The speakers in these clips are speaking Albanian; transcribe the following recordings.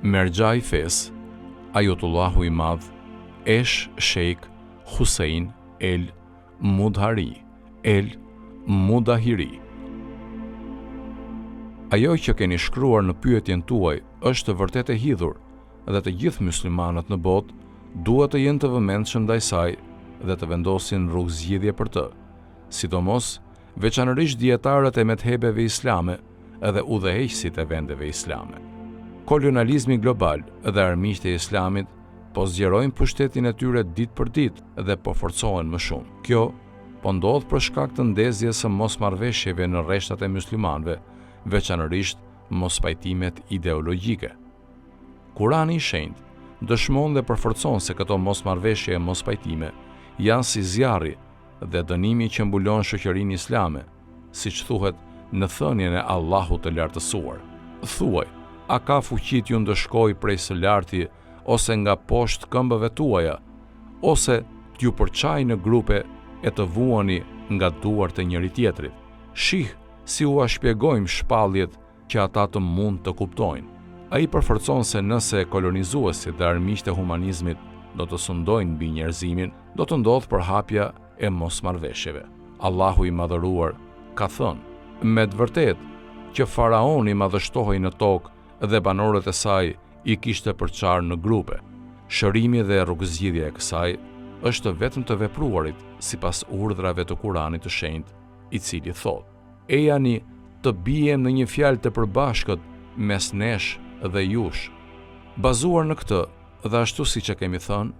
Mergja i fes, Ajotullahu i madh, Esh Sheikh Hussein El Mudhari, El Mudahiri. Ajo që keni shkruar në pyetjen tuaj është vërtet e hidhur dhe të gjithë muslimanët në botë duhet të jenë të vëmendshëm ndaj saj dhe të vendosin rrugë zgjidhje për të, sidomos veçanërisht dietarët e medhebeve islame dhe udhëheqësit e vendeve islame. Kolonializmi global dhe armiqtë e islamit po zgjerojnë pushtetin e tyre ditë për ditë dhe po forcohen më shumë. Kjo po ndodh për shkak të ndezjes së mosmarrveshjeve në rreshtat e muslimanëve, veçanërisht mospajtimet ideologjike. Kurani i Shenjtë dëshmon dhe përforcon se këto mosmarrveshje e mospajtime janë si zjarri dhe dënimi që mbulon shoqërinë islame, siç thuhet në thënien e Allahut të lartësuar. Thuaj, a ka fuqi t'ju ndëshkoj prej së larti ose nga poshtë këmbëve tuaja, ose t'ju përçaj në grupe e të vuani nga duart e njëri tjetrit? Shih si u shpjegojmë shpalljet që ata të mund të kuptojnë. Ai përforcon se nëse kolonizuesit dhe armiqtë e humanizmit do të sundojnë mbi njerëzimin, do të ndodhë përhapja e mosmarrveshjeve. Allahu i madhëruar ka thënë, me të vërtet që faraoni madhështohej në tokë dhe banorët e saj i kishte përçarë në grupe. Shërimi dhe rrugëzgjidhja e kësaj është vetëm të vepruarit sipas urdhrave të Kuranit të Shenjtë, i cili thotë: "E jani të bijem në një fjalë të përbashkët mes nesh dhe jush." Bazuar në këtë dhe ashtu siç e kemi thënë,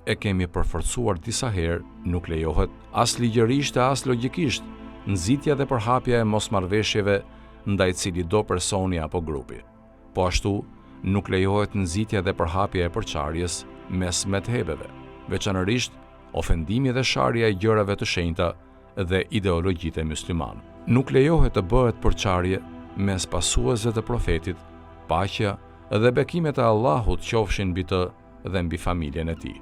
e kemi përforcuar disa herë, nuk lejohet as ligjërisht e as logjikisht nxitja dhe përhapja e mosmarrveshjeve ndaj cili do personi apo grupi. Po ashtu, nuk lejohet nxitja dhe përhapja e përçarjes mes medhebeve, veçanërisht ofendimi dhe sharja e gjërave të shenjta dhe ideologjitë e muslimanëve. Nuk lejohet të bëhet përçarje mes pasuesve të profetit, paqja dhe bekimet e Allahut qofshin mbi të dhe mbi familjen e tij.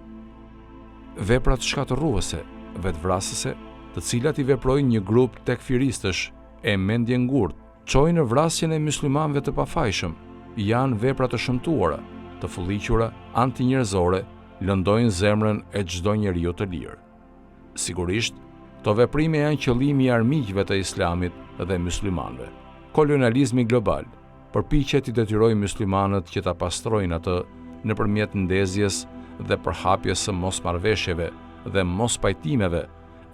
Veprat shkatërruese, vetvrasëse, të cilat i veprojnë një grup tekfiristësh e mendje ngurtë, çojnë në vrasjen e muslimanëve të pafajshëm, janë vepra të shëmtuara, të fulliqura, antinjerëzore, lëndojnë zemrën e çdo njeriu të lirë. Sigurisht, këto veprime janë qëllimi i armiqve të islamit dhe muslimanëve. Kolonializmi global përpiqet i detyrojë muslimanët që ta pastrojnë atë nëpërmjet ndezjes dhe përhapjes së mosmarrveshjeve dhe mospajtimeve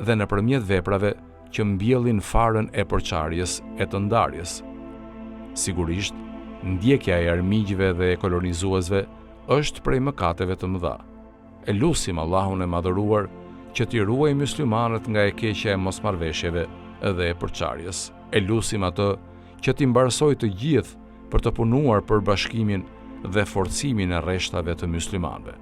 dhe nëpërmjet veprave që mbjellin farën e përçarjes e të ndarjes. Sigurisht, ndjekja e armiqve dhe e kolonizuesve është prej mëkateve të mëdha. E lutim Allahun e madhëruar që t'i ruajë muslimanët nga e keqja e mosmarrveshjeve dhe e përçarjes. E lutim atë që t'i mbarësojë të gjithë për të punuar për bashkimin dhe forcimin e rreshtave të muslimanëve.